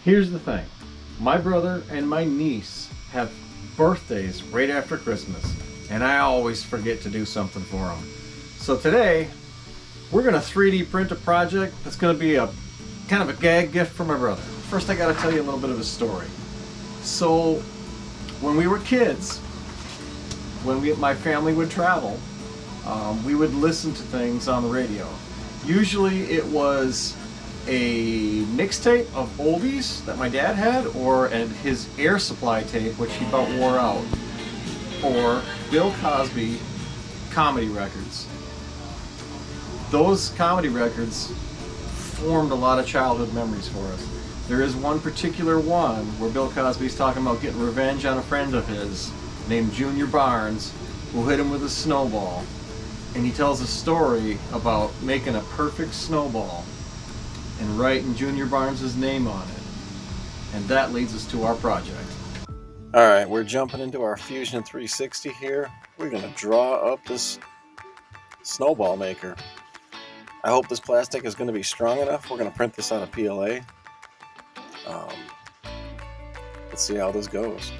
Here's the thing. My brother and my niece have birthdays right after Christmas, and I always forget to do something for them. So today, we're gonna 3D print a project that's gonna be a kind of a gag gift for my brother. First, I gotta tell you a little bit of a story. So, when we were kids, when my family would travel, we would listen to things on the radio. Usually it was a mixtape of oldies that my dad had, or his Air Supply tape, which he about wore out, or Bill Cosby comedy records. Those comedy records formed a lot of childhood memories for us. There is one particular one where Bill Cosby's talking about getting revenge on a friend of his named Junior Barnes, who hit him with a snowball. And he tells a story about making a perfect snowball and writing Junior Barnes' name on it. And that leads us to our project. Alright, we're jumping into our Fusion 360 here. We're going to draw up this snowball maker. I hope this plastic is going to be strong enough. We're going to print this out of PLA. Let's see how this goes.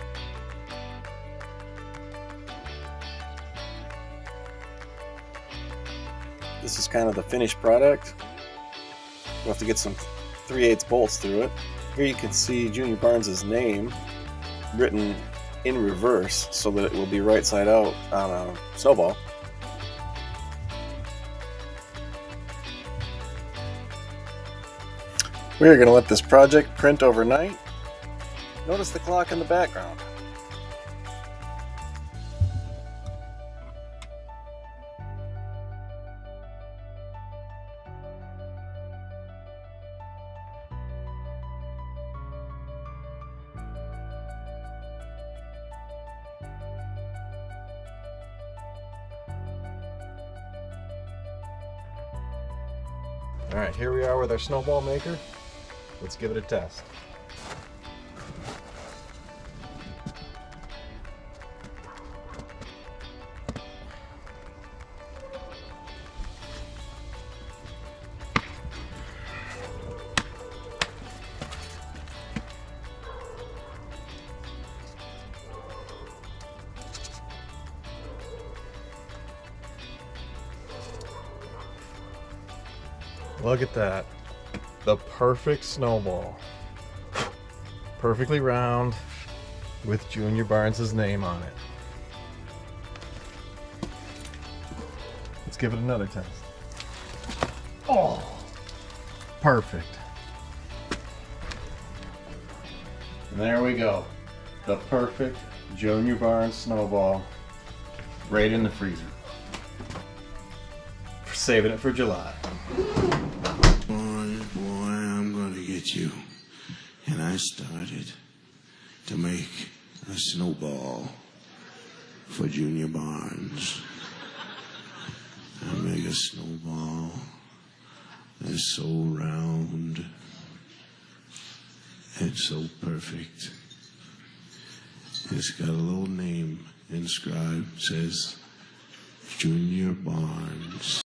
This is kind of the finished product. We'll have to get some 3/8 bolts through it. Here you can see Junior Barnes' name written in reverse so that it will be right side out on a snowball. We are going to let this project print overnight. Notice the clock in the background. Alright, here we are with our snowball maker. Let's give it a test. Look at that. The perfect snowball. Perfectly round with Junior Barnes' name on it. Let's give it another test. Oh, perfect. And there we go. The perfect Junior Barnes snowball right in the freezer. Saving it for July. Boy, I'm gonna get you. And I started to make a snowball for Junior Barnes. I make a snowball that's so round and so perfect. It's got a little name inscribed, says Junior Barnes.